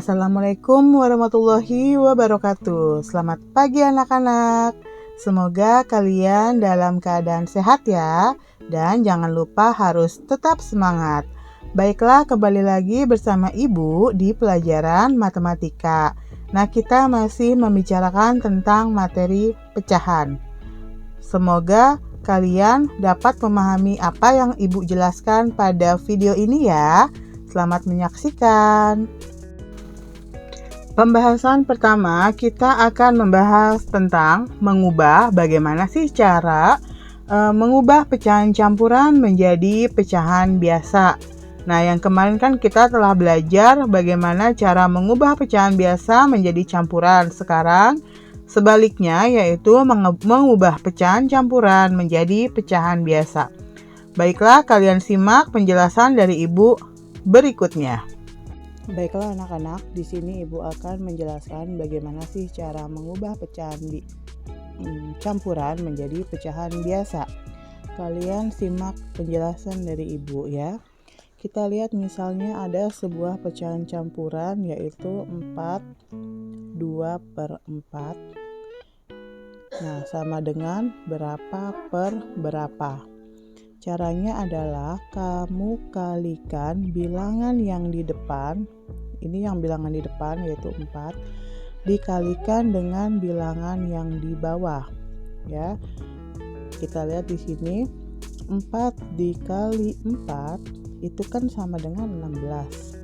Assalamualaikum warahmatullahi wabarakatuh. Selamat pagi anak-anak. Semoga kalian dalam keadaan sehat ya. Dan jangan lupa harus tetap semangat. Baiklah, kembali lagi bersama Ibu di pelajaran matematika. Nah, kita masih membicarakan tentang materi pecahan. Semoga kalian dapat memahami apa yang Ibu jelaskan pada video ini ya. Selamat menyaksikan. Pembahasan pertama, kita akan membahas tentang mengubah bagaimana sih cara mengubah pecahan campuran menjadi pecahan biasa. Nah, yang kemarin kan kita telah belajar bagaimana cara mengubah pecahan biasa menjadi campuran. Sekarang sebaliknya, yaitu mengubah pecahan campuran menjadi pecahan biasa. Baiklah, kalian simak penjelasan dari Ibu berikutnya. Baiklah anak-anak, di sini Ibu akan menjelaskan bagaimana sih cara mengubah pecahan campuran menjadi pecahan biasa. Kalian simak penjelasan dari Ibu ya. Kita lihat misalnya ada sebuah pecahan campuran yaitu 4 2/4. Nah, sama dengan berapa per berapa. Caranya adalah kamu kalikan bilangan yang di depan, ini yang bilangan di depan yaitu 4, dikalikan dengan bilangan yang di bawah. Ya. Kita lihat di sini 4 dikali 4 itu kan sama dengan 16.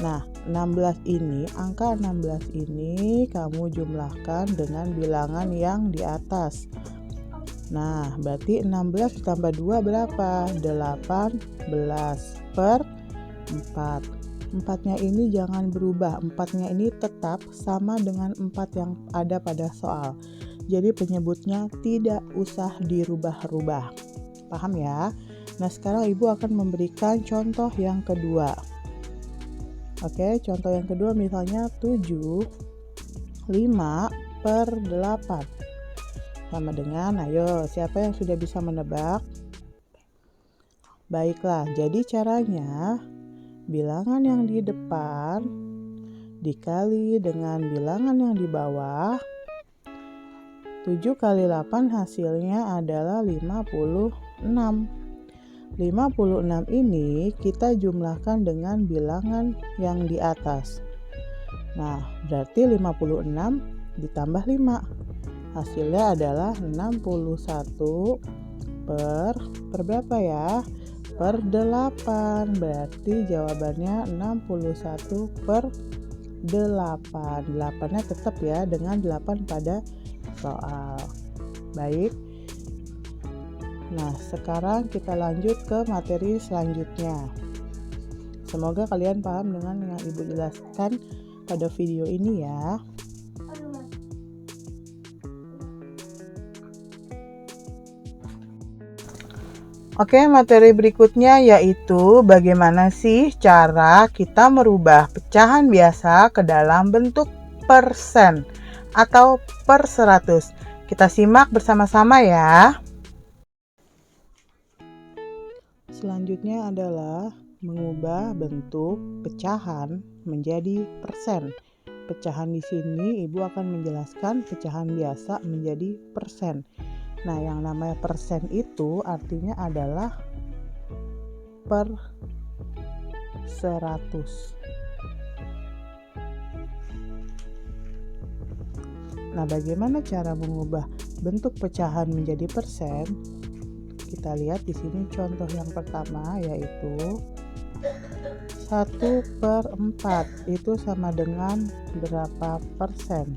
Nah, 16 ini, angka 16 ini kamu jumlahkan dengan bilangan yang di atas. Nah, berarti 16 ditambah 2 berapa? 18 per 4. 4-nya ini jangan berubah. 4-nya ini tetap sama dengan 4 yang ada pada soal. Jadi penyebutnya tidak usah dirubah-rubah. Paham ya? Nah, sekarang Ibu akan memberikan contoh yang kedua. Oke, contoh yang kedua misalnya 7 5/8. Sama dengan, ayo siapa yang sudah bisa menebak? Baiklah, jadi caranya bilangan yang di depan dikali dengan bilangan yang di bawah. 7 kali 8 hasilnya adalah 56. 56 ini kita jumlahkan dengan bilangan yang di atas. Nah, berarti 56 ditambah 5. Hasilnya adalah 61 per berapa ya? Per 8. Berarti jawabannya 61 per 8. 8-nya tetap ya dengan 8 pada soal. Baik. Nah, sekarang kita lanjut ke materi selanjutnya. Semoga kalian paham dengan yang Ibu jelaskan pada video ini ya. Oke, materi berikutnya yaitu bagaimana sih cara kita merubah pecahan biasa ke dalam bentuk persen atau per 100. Kita simak bersama-sama ya. Selanjutnya adalah mengubah bentuk pecahan menjadi persen. Pecahan di sini Ibu akan menjelaskan pecahan biasa menjadi persen. Nah, yang namanya persen itu artinya adalah per 100. Nah, bagaimana cara mengubah bentuk pecahan menjadi persen? Kita lihat di sini contoh yang pertama yaitu 1/4 itu sama dengan berapa persen?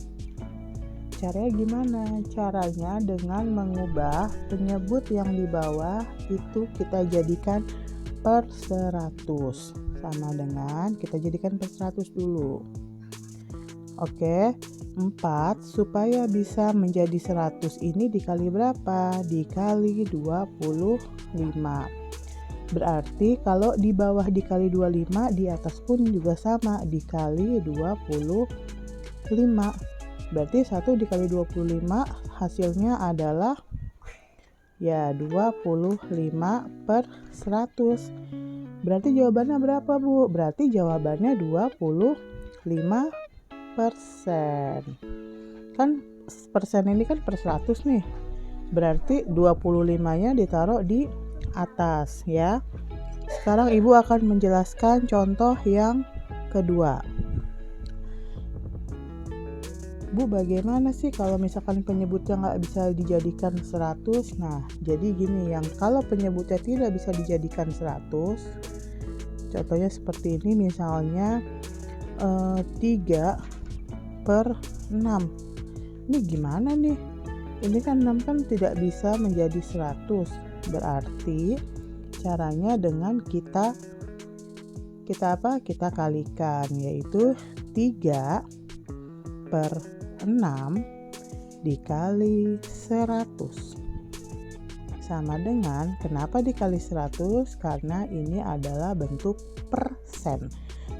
Caranya gimana? Caranya dengan mengubah penyebut yang di bawah itu kita jadikan per 100. Sama dengan kita jadikan per 100 dulu. Oke, 4 supaya bisa menjadi 100 ini dikali berapa? Dikali 25. Berarti kalau di bawah dikali 25, di atas pun juga sama, dikali 25. Berarti 1 dikali 25 hasilnya adalah ya 25 per 100. Berarti jawabannya berapa Bu? Berarti jawabannya 25 Kan persen ini kan per 100 nih. Berarti 25-nya ditaruh di atas ya. Sekarang Ibu akan menjelaskan contoh yang kedua. Bu, bagaimana sih kalau misalkan penyebutnya nggak bisa dijadikan 100? Nah, jadi gini, yang kalau penyebutnya tidak bisa dijadikan 100, contohnya seperti ini misalnya 3/6. Ini gimana nih? Ini kan 6 kan tidak bisa menjadi 100. Berarti caranya dengan kita kalikan, yaitu 3/6 dikali 100 sama dengan, kenapa dikali 100? Karena ini adalah bentuk persen.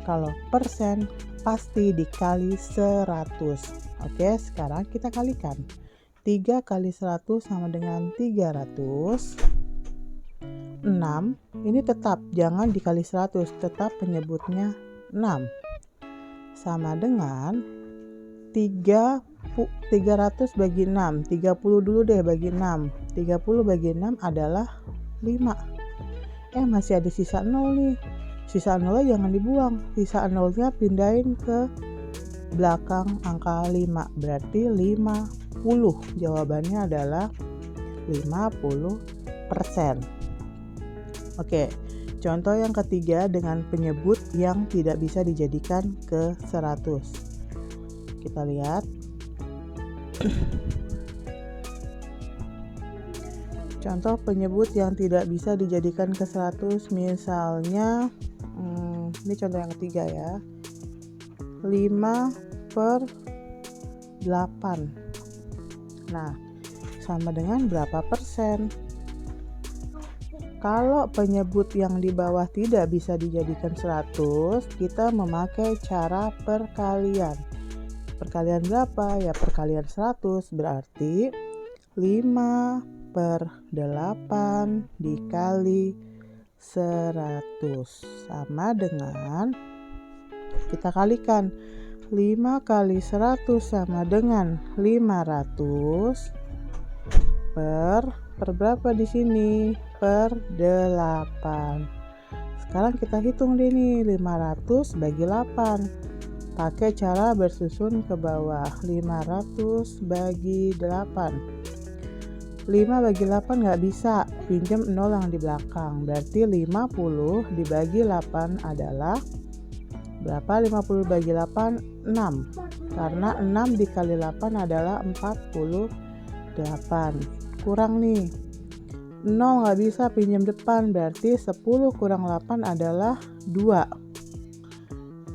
Kalau persen pasti dikali 100. Oke, sekarang kita kalikan. 3 kali 100 sama dengan 300. 6 ini tetap jangan dikali 100, tetap penyebutnya 6, sama dengan 300 bagi 6, 30 dulu deh bagi 6. 30 bagi 6 adalah 5. Masih ada sisa 0 nih. Sisa 0 jangan dibuang. Sisa 0-nya pindahin ke belakang angka 5. Berarti 50. Jawabannya adalah 50%. Oke, contoh yang ketiga dengan penyebut yang tidak bisa dijadikan ke 100. Kita lihat. Contoh penyebut yang tidak bisa dijadikan ke 100, misalnya ini contoh yang ketiga ya, 5/8. Nah, sama dengan berapa persen? Kalau penyebut yang di bawah tidak bisa dijadikan 100, kita memakai cara perkalian. Perkalian berapa? Ya perkalian 100, berarti 5/8 dikali 100 sama dengan, kita kalikan, 5 kali 100 sama dengan 500 per berapa di sini? Per 8. Sekarang kita hitung deh nih, 500 bagi 8. Pakai cara bersusun ke bawah. 500 bagi 8. 5 bagi 8 nggak bisa, pinjam 0 yang di belakang. Berarti 50 dibagi 8 adalah berapa? 50 bagi 8, 6. Karena 6 dikali 8 adalah 48. Kurang nih, 0 nggak bisa pinjam depan, berarti 10 kurang 8 adalah 2.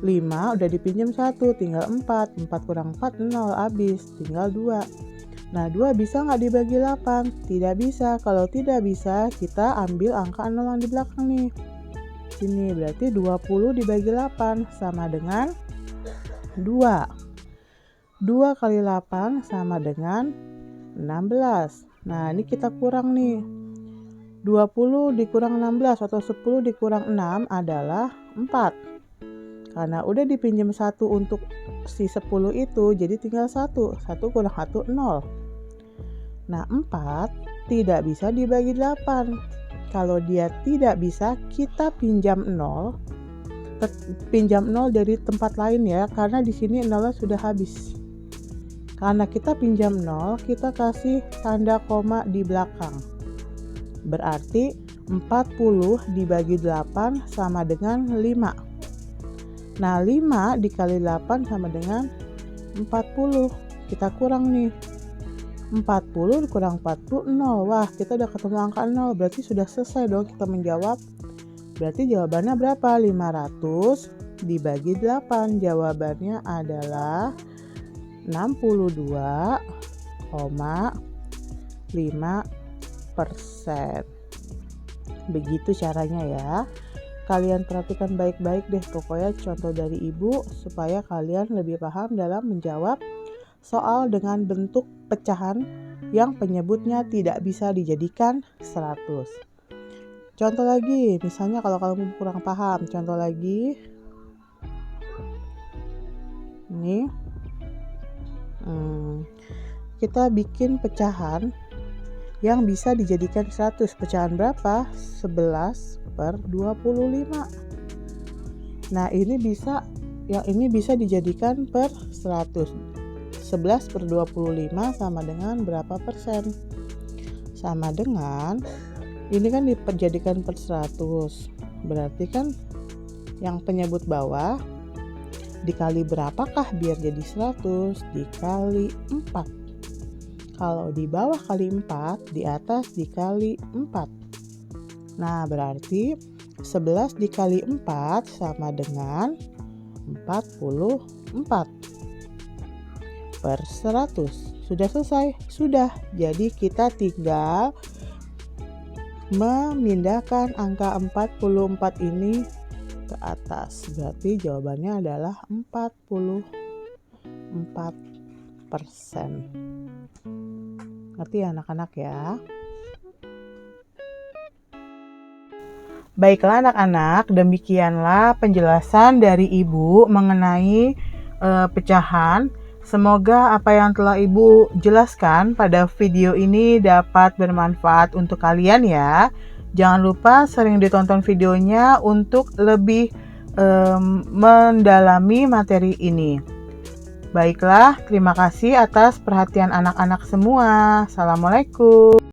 5 udah dipinjam 1, tinggal 4. 4 kurang 4, 0, habis, tinggal 2. Nah, 2 bisa nggak dibagi 8? Tidak bisa. Kalau tidak bisa, kita ambil angka 0 yang di belakang nih. Sini, berarti 20 dibagi 8 sama dengan 2. 2 kali 8 sama dengan 16. Nah, ini kita kurang nih. 20 dikurang 16 atau 10 dikurang 6 adalah 4. Karena udah dipinjam 1 untuk si 10 itu, jadi tinggal 1. 1 kurang 1, 0. Nah, 4 tidak bisa dibagi 8. Kalau dia tidak bisa, kita pinjam 0. Pinjam 0 dari tempat lain ya, karena di sini 0 sudah habis. Karena kita pinjam 0, kita kasih tanda koma di belakang. Berarti 40 dibagi 8 sama dengan 5. Nah, 5 dikali 8 sama dengan 40. Kita kurang nih. 40 kurang 40, 0. Wah, kita udah ketemu angka 0. Berarti sudah selesai dong kita menjawab. Berarti jawabannya berapa? 500 dibagi 8. Jawabannya adalah 62,5%. Begitu caranya ya. Kalian perhatikan baik-baik deh pokoknya contoh dari Ibu supaya kalian lebih paham dalam menjawab soal dengan bentuk pecahan yang penyebutnya tidak bisa dijadikan 100. Contoh lagi, misalnya kalau kamu kurang paham, contoh lagi. ini kita bikin pecahan yang bisa dijadikan 100. Pecahan berapa? 11/25. Nah, ini bisa dijadikan per 100. 11/25 sama dengan berapa persen? Sama dengan, ini kan dijadikan per 100. Berarti kan yang penyebut bawah dikali berapakah biar jadi 100? Dikali 4. Kalau di bawah kali 4, di atas dikali 4. Nah, berarti 11 dikali 4 sama dengan 44 per 100. Sudah selesai? Sudah. Jadi kita tinggal memindahkan angka 44 ini ke atas. Berarti jawabannya adalah 44%. Ngerti ya anak-anak ya? Baiklah anak-anak, demikianlah penjelasan dari Ibu mengenai pecahan. Semoga apa yang telah Ibu jelaskan pada video ini dapat bermanfaat untuk kalian ya. Jangan lupa sering ditonton videonya untuk lebih mendalami materi ini. Baiklah, terima kasih atas perhatian anak-anak semua. Assalamualaikum.